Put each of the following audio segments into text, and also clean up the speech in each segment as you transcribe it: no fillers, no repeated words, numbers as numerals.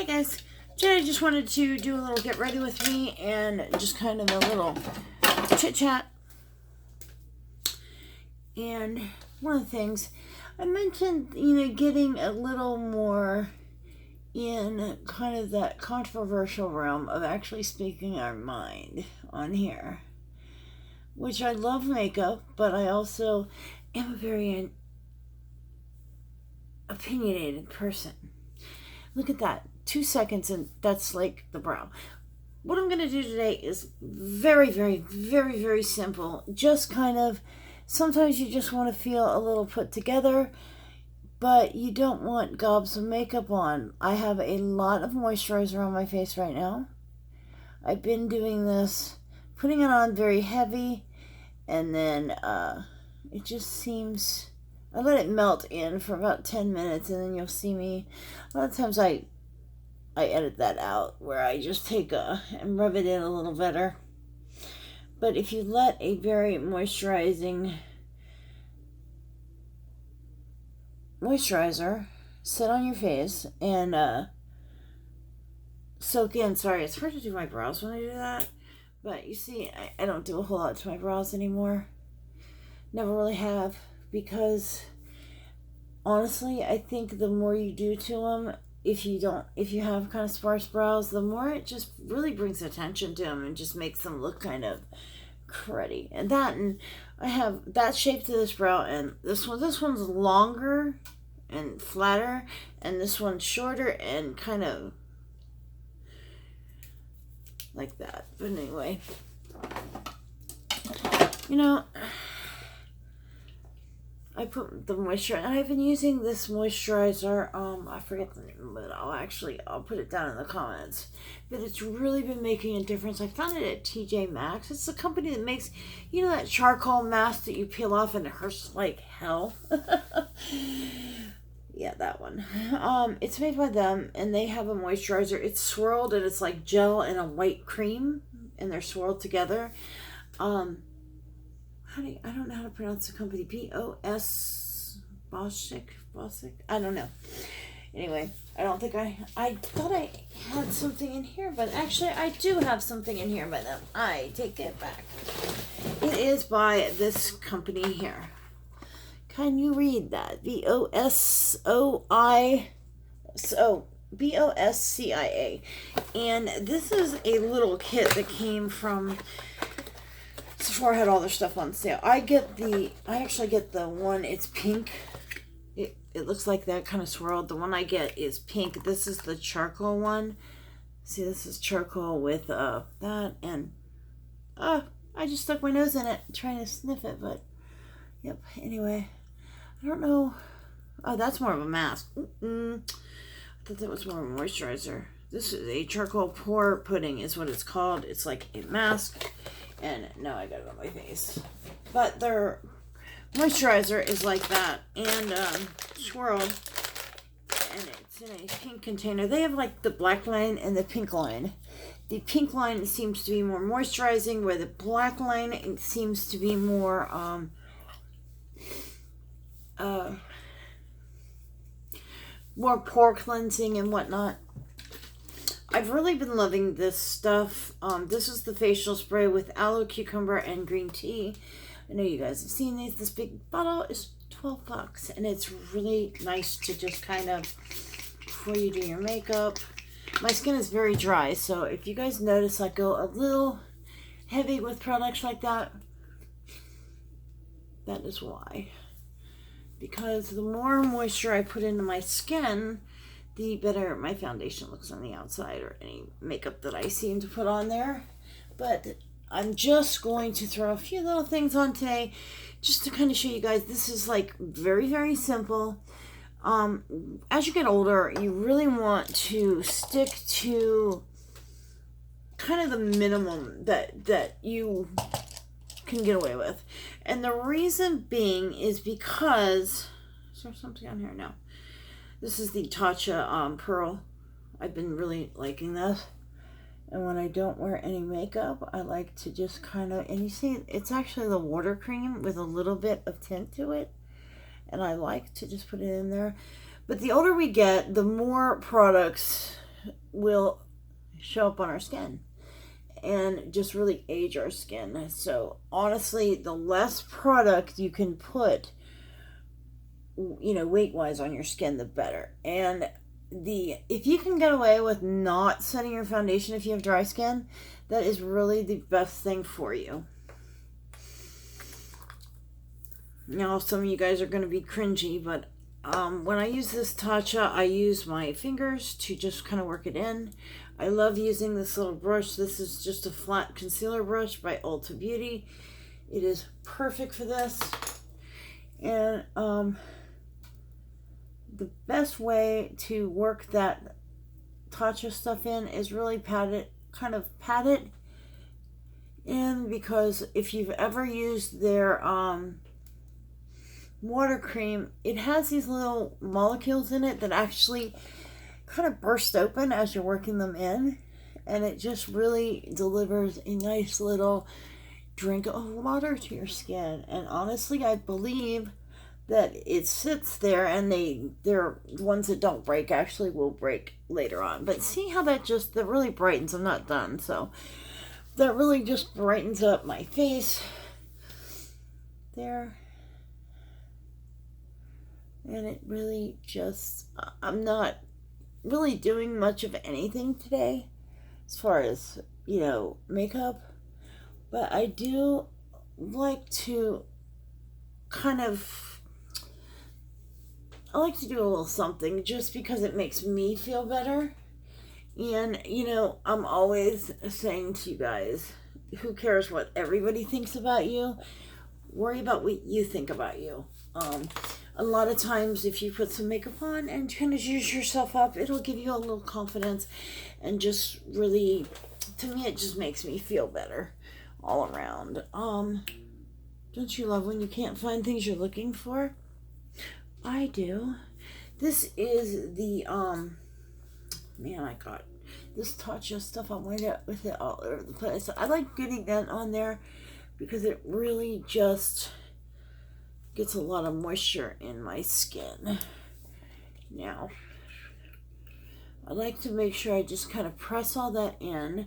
Hey guys, today I just wanted to do a little get ready with me and just kind of a little chit chat. And one of the things I mentioned, getting a little more in kind of that controversial realm of actually speaking our mind on here, which I love makeup, but I also am a very opinionated person. Look at that. 2 seconds and that's like the brow. What I'm going to do today is very, very, very, very simple. Just kind of, sometimes you just want to feel a little put together, but you don't want gobs of makeup on. I have a lot of moisturizer on my face right now. I've been doing this, putting it on very heavy, and then it just seems, I let it melt in for about 10 minutes, and then you'll see me, a lot of times I edit that out where I just take and rub it in a little better. But if you let a very moisturizer sit on your face and soak in. Sorry, it's hard to do my brows when I do that. But you see, I don't do a whole lot to my brows anymore. Never really have, because honestly, I think the more you do to them, if you have kind of sparse brows, the more it just really brings attention to them and just makes them look kind of cruddy. And I have that shape to this brow, and this one's longer and flatter, and this one's shorter and kind of like that. But anyway, I put the moisturizer, and I've been using this moisturizer, I forget the name, but I'll put it down in the comments. But it's really been making a difference. I found it at TJ Maxx. It's the company that makes, that charcoal mask that you peel off and it hurts like hell. Yeah, that one. It's made by them, and they have a moisturizer. It's swirled, and it's like gel and a white cream, and they're swirled together. I don't know how to pronounce the company. Bosic? I don't know. Anyway, I don't think I thought I had something in here, but actually I do have something in here by them. I take it back. It is by this company here. Can you read that? Boscia. And this is a little kit that came from Sephora. Had all their stuff on sale. I actually get the one, it's pink. It looks like that kind of swirled. The one I get is pink. This is the charcoal one. See, this is charcoal with that, and I just stuck my nose in it trying to sniff it, but yep. Anyway, I don't know. Oh, that's more of a mask. I thought that was more of a moisturizer. This is a charcoal pore pudding is what it's called. It's like a mask. And now I got it on my face. But their moisturizer is like that, and swirled, and it's in a pink container. They have like the black line and the pink line. The pink line seems to be more moisturizing, where the black line seems to be more more pore cleansing and whatnot. I've really been loving this stuff. This is the facial spray with aloe, cucumber, and green tea. I know you guys have seen these. This big bottle is $12, and it's really nice to just kind of, before you do your makeup. My skin is very dry, so if you guys notice I go a little heavy with products like that, that is why. Because the more moisture I put into my skin, the better my foundation looks on the outside, or any makeup that I seem to put on there. But I'm just going to throw a few little things on today just to kind of show you guys. This is like very, very simple. As you get older, you really want to stick to kind of the minimum that you can get away with. And the reason being is because, is there something on here? No. This is the Tatcha Pearl. I've been really liking this. And when I don't wear any makeup, I like to just kind of, and you see, it's actually the water cream with a little bit of tint to it. And I like to just put it in there. But the older we get, the more products will show up on our skin and just really age our skin. So honestly, the less product you can put, you know, weight-wise on your skin, the better. And if you can get away with not setting your foundation if you have dry skin, that is really the best thing for you. Now, some of you guys are going to be cringy, but when I use this Tatcha, I use my fingers to just kind of work it in. I love using this little brush. This is just a flat concealer brush by Ulta Beauty. It is perfect for this. And the best way to work that Tatcha stuff in is really pat it in, because if you've ever used their water cream, it has these little molecules in it that actually kind of burst open as you're working them in, and it just really delivers a nice little drink of water to your skin. And honestly, I believe that it sits there, and they're ones that don't break actually will break later on. But see how that really brightens. I'm not done. So that really just brightens up my face there. And it really just, I'm not really doing much of anything today as far as, you know, makeup. But I do like to I like to do a little something just because it makes me feel better. And, you know, I'm always saying to you guys, who cares what everybody thinks about you? Worry about what you think about you. A lot of times, if you put some makeup on and kind of use yourself up, it'll give you a little confidence, and just really, to me, it just makes me feel better all around. Don't you love when you can't find things you're looking for? I do. This is the, man, I got this Tatcha stuff on with it all over the place. I like getting that on there because it really just gets a lot of moisture in my skin. Now, I like to make sure I just kind of press all that in.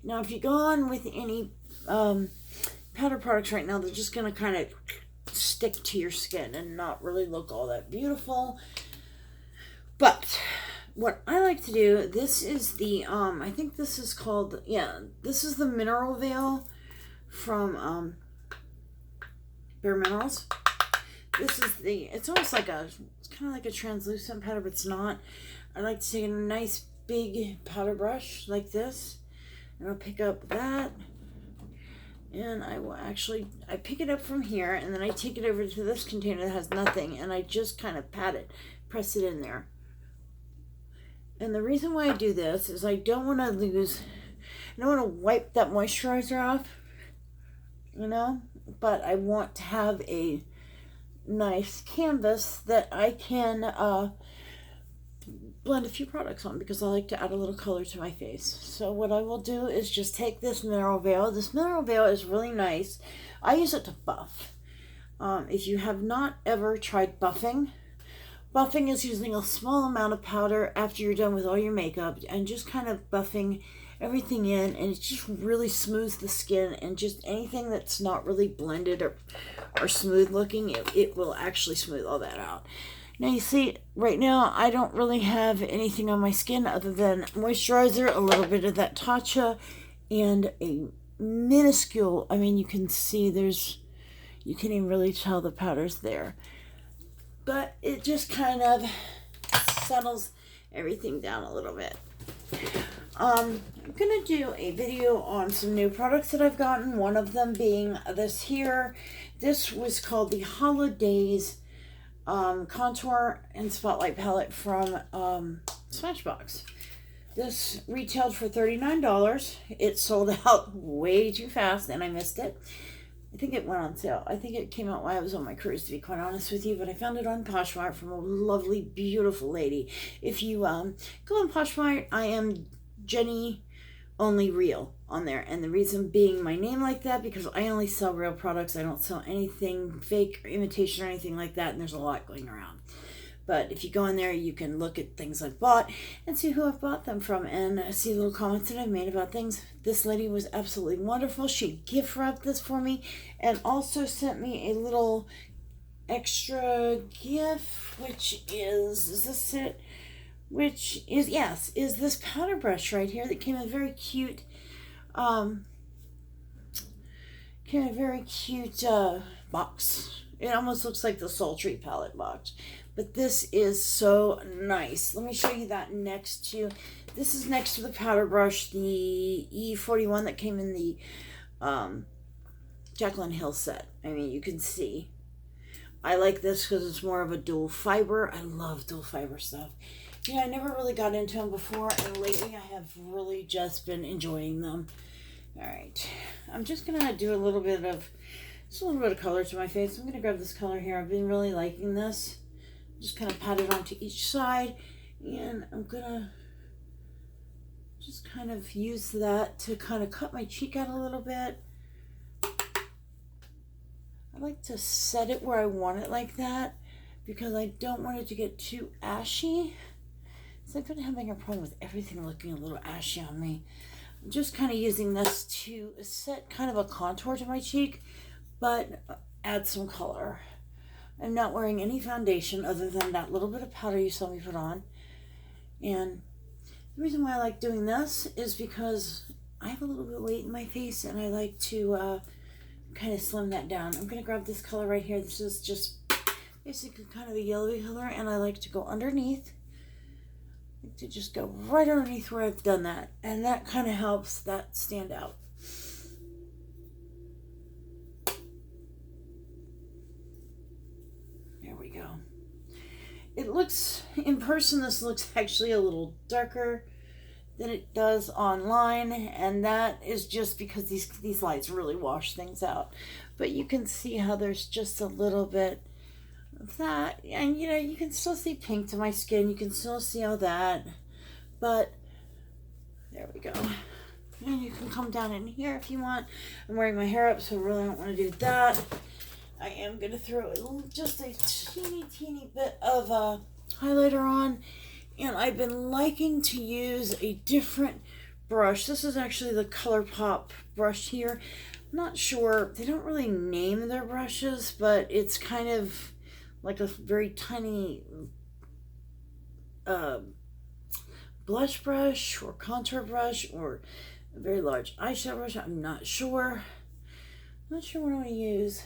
Now, if you go on with any powder products right now, they're just going to kind of stick to your skin and not really look all that beautiful. But what I like to do, this is the, I think this is called, yeah, this is the Mineral Veil from Bare Minerals. This is it's almost like it's kind of like a translucent powder, but it's not. I like to take a nice big powder brush like this, and I'll pick up that, and I pick it up from here, and then I take it over to this container that has nothing, and I just kind of press it in there. And the reason why I do this is I don't want to wipe that moisturizer off, you know, but I want to have a nice canvas that I can blend a few products on, because I like to add a little color to my face. So what I will do is just take this Mineral Veil. This Mineral Veil is really nice. I use it to buff. If you have not ever tried buffing is using a small amount of powder after you're done with all your makeup and just kind of buffing everything in, and it just really smooths the skin, and just anything that's not really blended or smooth looking, it will actually smooth all that out. Now you see, right now I don't really have anything on my skin other than moisturizer, a little bit of that Tatcha, and a minuscule, I mean, you can see you can't even really tell the powder's there. But it just kind of settles everything down a little bit. I'm going to do a video on some new products that I've gotten, one of them being this here. This was called the Holidays Contour and Spotlight Palette from Smashbox. This retailed for $39. It sold out way too fast, and I missed it. I think it went on sale. I think it came out while I was on my cruise, to be quite honest with you, but I found it on Poshmark from a lovely, beautiful lady. If you go on Poshmark, I am Jenny Only Real on there, and the reason being my name like that, because I only sell real products. I don't sell anything fake or imitation or anything like that, and there's a lot going around. But if you go in there, you can look at things I've bought and see who I've bought them from and see little comments that I've made about things. This lady was absolutely wonderful. She gift wrapped this for me and also sent me a little extra gift, which is this it? Which is, yes, is this powder brush right here that came in a very cute, box. It almost looks like the Sultry palette box. But this is so nice. Let me show you that next to, this is next to the powder brush, the E41 that came in the Jaclyn Hill set. I mean, you can see. I like this because it's more of a dual fiber. I love dual fiber stuff. You know, I never really got into them before, and lately I have really just been enjoying them. All right, I'm just gonna do a little bit of color to my face. I'm gonna grab this color here. I've been really liking this. Just kind of pat it onto each side, and I'm gonna just kind of use that to kind of cut my cheek out a little bit. I like to set it where I want it like that because I don't want it to get too ashy. So I've been having a problem with everything looking a little ashy on me. I'm just kind of using this to set kind of a contour to my cheek, but add some color. I'm not wearing any foundation other than that little bit of powder you saw me put on. And the reason why I like doing this is because I have a little bit of weight in my face and I like to kind of slim that down. I'm going to grab this color right here. This is just basically kind of a yellowy color, and I like to go underneath. I like to just go right underneath where I've done that, and that kind of helps that stand out. There we go. It looks, in person, this looks actually a little darker than it does online, and that is just because these lights really wash things out. But you can see how there's just a little bit of that, and you know, you can still see pink to my skin, you can still see all that, but there we go. And you can come down in here if you want. I'm wearing my hair up, so I really don't want to do that. I am going to throw just a teeny bit of highlighter on. And I've been liking to use a different brush. This is actually the ColourPop brush here. I'm not sure, they don't really name their brushes, but it's kind of like a very tiny blush brush or contour brush or a very large eyeshadow brush. I'm not sure. I'm not sure what I'm going to use.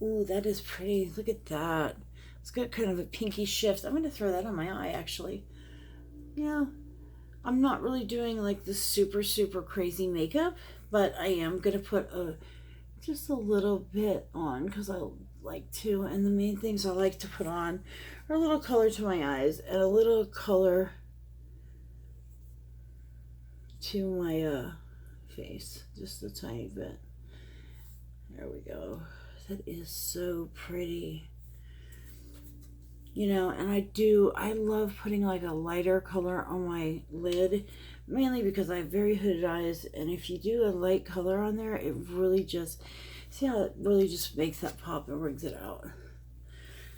Ooh, that is pretty. Look at that. It's got kind of a pinky shift. I'm going to throw that on my eye, actually. Yeah, I'm not really doing like the super crazy makeup, but I am going to put just a little bit on because I like to. And the main things I like to put on are a little color to my eyes and a little color to my face, just a tiny bit. There we go. That is so pretty. You know, and I love putting like a lighter color on my lid, mainly because I have very hooded eyes, and if you do a light color on there, it really just, see how it really just makes that pop and brings it out.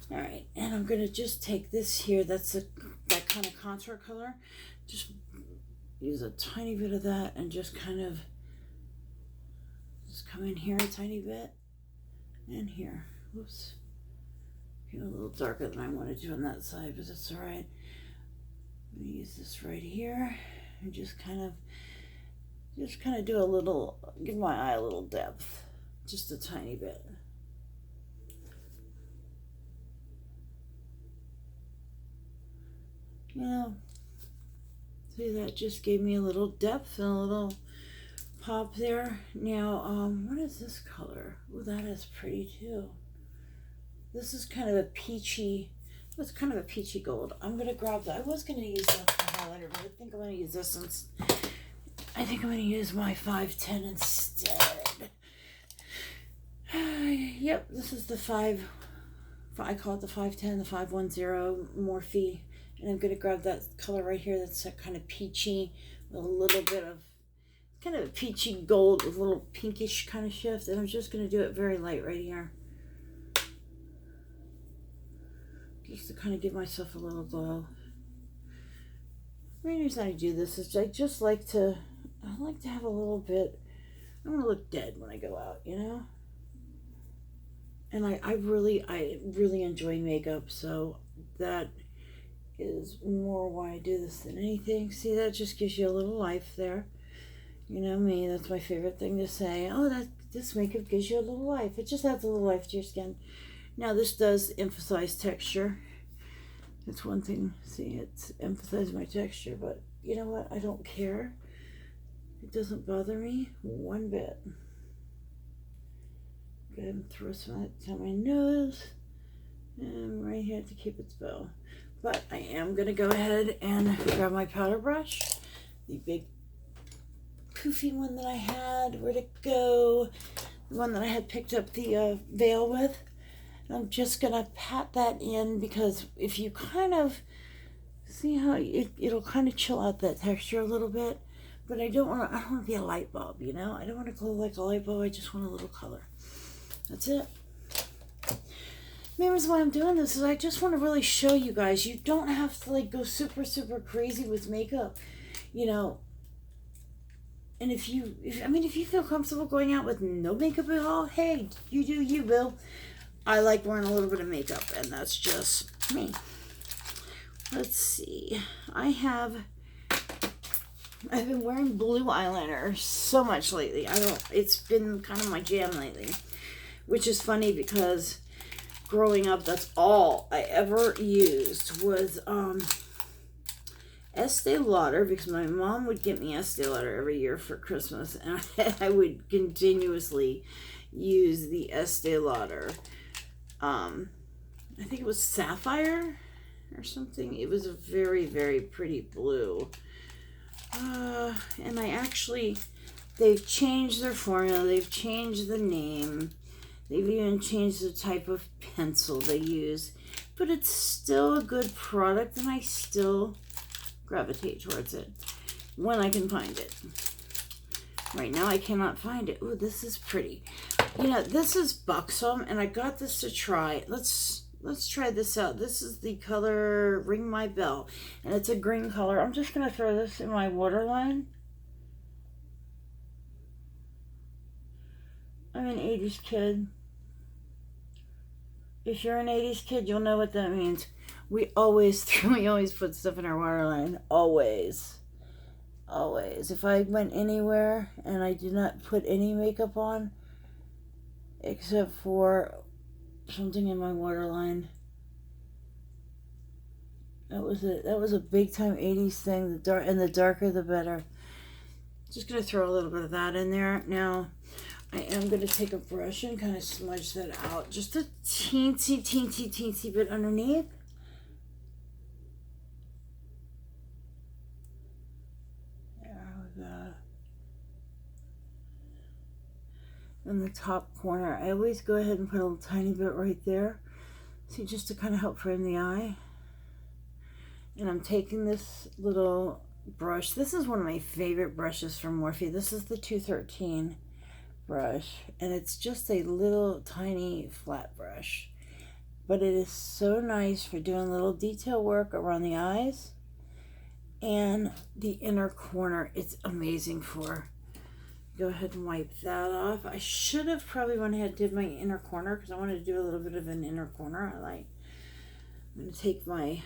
All right, and I'm going to just take this here, that's that kind of contour color, just use a tiny bit of that and just kind of just come in here a tiny bit, and here, whoops. A little darker than I want to do on that side, but that's all right. I'm going to use this right here and just kind of do a little, give my eye a little depth, just a tiny bit. Yeah, see, that just gave me a little depth and a little pop there. Now, what is this color? Oh, that is pretty too. This is kind of a peachy, it's kind of a peachy gold. I'm going to grab that. I was going to use that for highlighter, but I think I'm going to use this I think I'm going to use my 510 instead. Yep, this is the I call it the 510, the 510 Morphe. And I'm going to grab that color right here that's that kind of peachy, with a little bit of, kind of a peachy gold with a little pinkish kind of shift. And I'm just going to do it very light right here. just to kind of give myself a little glow. The main reason I do this is I just like to, I like to have a little bit, I don't want to look dead when I go out, you know? And I really enjoy makeup, so that is more why I do this than anything. See, that just gives you a little life there. You know me, that's my favorite thing to say. Oh, this makeup gives you a little life. It just adds a little life to your skin. Now, this does emphasize texture. It's one thing, see, it's emphasized my texture, but you know what? I don't care. It doesn't bother me one bit. Go ahead and throw some of that down my nose and right here to keep its bow. But I am going to go ahead and grab my powder brush, the big poofy one that I had. Where'd it go? The one that I had picked up the veil with. I'm just gonna pat that in because if you kind of see how it'll kind of chill out that texture a little bit, but I don't want to be a light bulb, you know. I don't want to glow like a light bulb. I just want a little color. That's it. The main reason why I'm doing this is I just want to really show you guys you don't have to like go super crazy with makeup, you know. And if you feel comfortable going out with no makeup at all, hey, you do you, Bill. I like wearing a little bit of makeup, and that's just me. Let's see. I've been wearing blue eyeliner so much lately. It's been kind of my jam lately, which is funny because growing up, that's all I ever used was Estee Lauder, because my mom would get me Estee Lauder every year for Christmas, and I would continuously use the Estee Lauder. I think it was Sapphire or something. It was a very pretty blue. And they've changed their formula. They've changed the name. They've even changed the type of pencil they use. But it's still a good product, and I still gravitate towards it when I can find it. Right now I cannot find it. Ooh, this is pretty. You know, this is Buxom, and I got this to try. Let's try this out. This is the color Ring My Bell, and it's a green color. I'm just going to throw this in my waterline. I'm an 80s kid. If you're an 80s kid, you'll know what that means. We always put stuff in our waterline. Always. If I went anywhere and I did not put any makeup on, except for something in my waterline, that was a big time 80s thing. The darker the better. Just gonna throw a little bit of that in there. Now I am gonna take a brush and kind of smudge that out just a teensy bit underneath. In the top corner, I always go ahead and put a little tiny bit right there, see, just to kind of help frame the eye. And I'm taking this little brush. This is one of my favorite brushes from Morphe. This is the 213 brush, and it's just a little tiny flat brush, but it is so nice for doing little detail work around the eyes and the inner corner. It's amazing for. Go ahead and wipe that off. I should have probably went ahead and did my inner corner because I wanted to do a little bit of an inner corner. I'm going to take my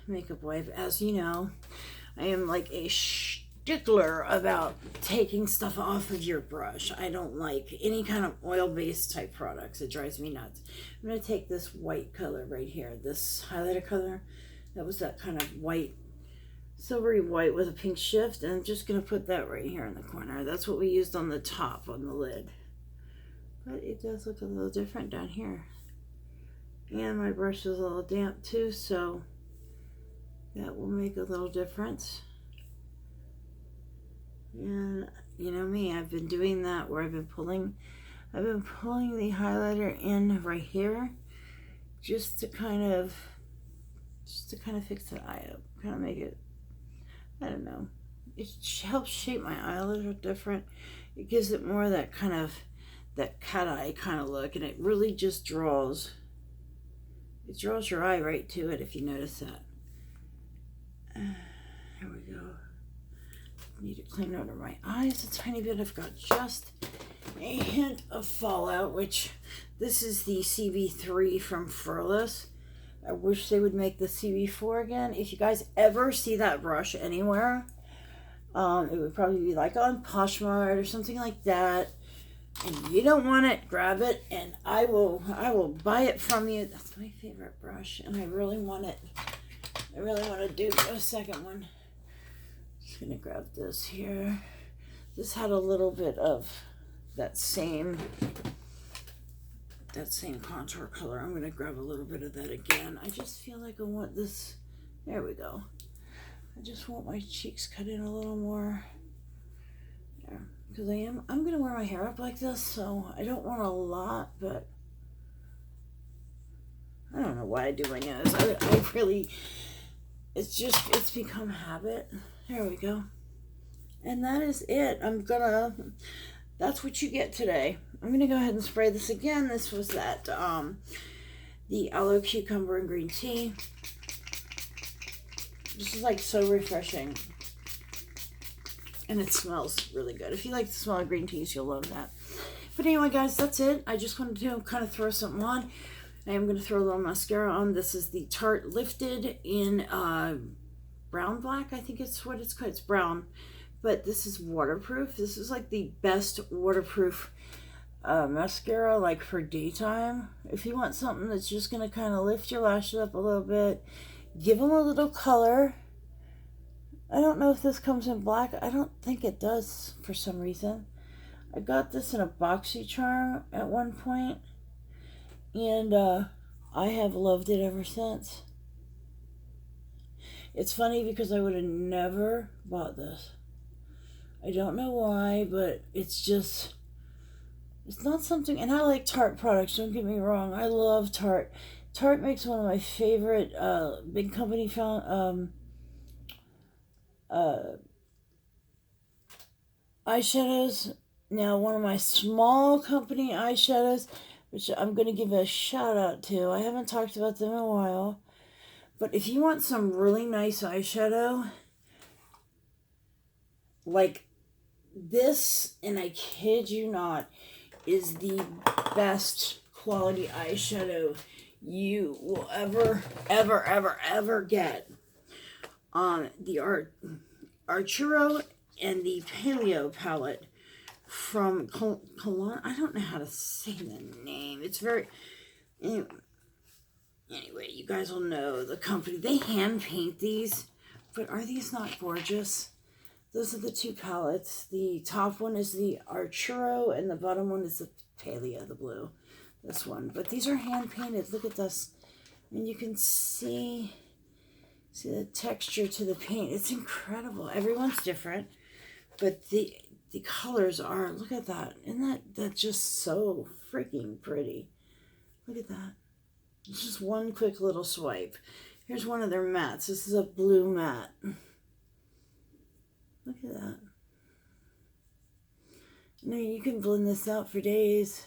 makeup wipe. As you know, I am like a stickler about taking stuff off of your brush. I don't like any kind of oil-based type products. It drives me nuts. I'm going to take this white color right here, this highlighter color. That was that kind of white, silvery white with a pink shift, and I'm just going to put that right here in the corner. That's what we used on the top, on the lid. But it does look a little different down here. And my brush is a little damp too, so that will make a little difference. And you know me, I've been doing that where I've been pulling the highlighter in right here just to kind of fix the eye up, kind of make it, I don't know, it helps shape my eye a little different. It gives it more of that kind of, that cat eye kind of look, and it really just draws It draws your eye right to it if you notice that. Here we go. Need to clean under my eyes a tiny bit. I've got just a hint of fallout, which this is the CB3 from Furless. I wish they would make the CB4 again. If you guys ever see that brush anywhere, it would probably be like on Poshmark or something like that. And you don't want it, grab it, and I will buy it from you. That's my favorite brush, and I really want it. I really want to do a second one. Just gonna grab this here. This had a little bit of that same contour color. I'm gonna grab a little bit of that again. I just feel like I want this. There we go. I just want my cheeks cut in a little more. There. Because I'm gonna wear my hair up like this, so I don't want a lot, but I don't know why I do my nose. I really, it's become habit. There we go. And that is it. That's what you get today. I'm gonna go ahead and spray this again. This was that, the aloe cucumber and green tea. This is like so refreshing. And it smells really good. If you like the smell of green teas, you'll love that. But anyway, guys, that's it. I just wanted to kind of throw something on. I am going to throw a little mascara on. This is the Tarte Lifted in brown black. I think it's what it's called. It's brown. But this is waterproof. This is like the best waterproof mascara, like for daytime. If you want something that's just going to kind of lift your lashes up a little bit, give them a little color. I don't know if this comes in black. I don't think it does for some reason. I got this in a BoxyCharm at one point, and I have loved it ever since. It's funny because I would have never bought this. I don't know why, but it's not something, and I like Tarte products, don't get me wrong. I love Tarte. Tarte makes one of my favorite big company eyeshadows. Now, one of my small company eyeshadows, which I'm going to give a shout out to. I haven't talked about them in a while. But if you want some really nice eyeshadow, like this, and I kid you not, is the best quality eyeshadow you will ever get. The Arturo and the Paleo palette from Colon. I don't know how to say the name. It's very... Anyway, you guys will know the company. They hand paint these, but are these not gorgeous? Those are the two palettes. The top one is the Arturo, and the bottom one is the Paleo, the blue. This one. But these are hand painted. Look at this. And you can see the texture to the paint. It's incredible. Everyone's different, but the colors are, look at that. Isn't that just so freaking pretty? Look at that. It's just one quick little swipe. Here's one of their mattes. This is a blue matte. Look at that. I mean, you can blend this out for days.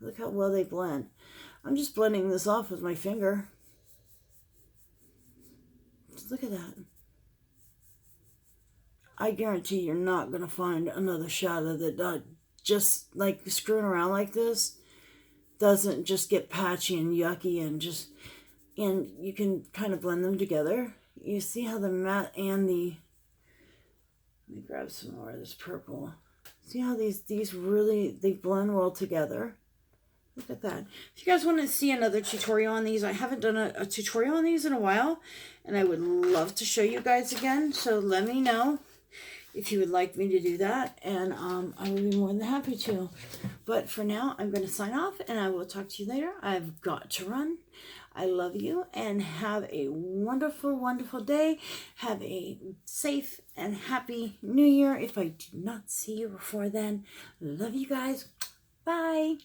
Look how well they blend. I'm just blending this off with my finger. Just look at that. I guarantee you're not going to find another shadow that just like screwing around like this doesn't just get patchy and yucky and you can kind of blend them together. You see how the matte and the, let me grab some more of this purple. See how these really, they blend well together. Look at that. If you guys want to see another tutorial on these, I haven't done a tutorial on these in a while, and I would love to show you guys again. So let me know if you would like me to do that, and I will be more than happy to. But for now, I'm going to sign off, and I will talk to you later. I've got to run. I love you, and have a wonderful, wonderful day. Have a safe and happy New Year if I do not see you before then. Love you guys. Bye.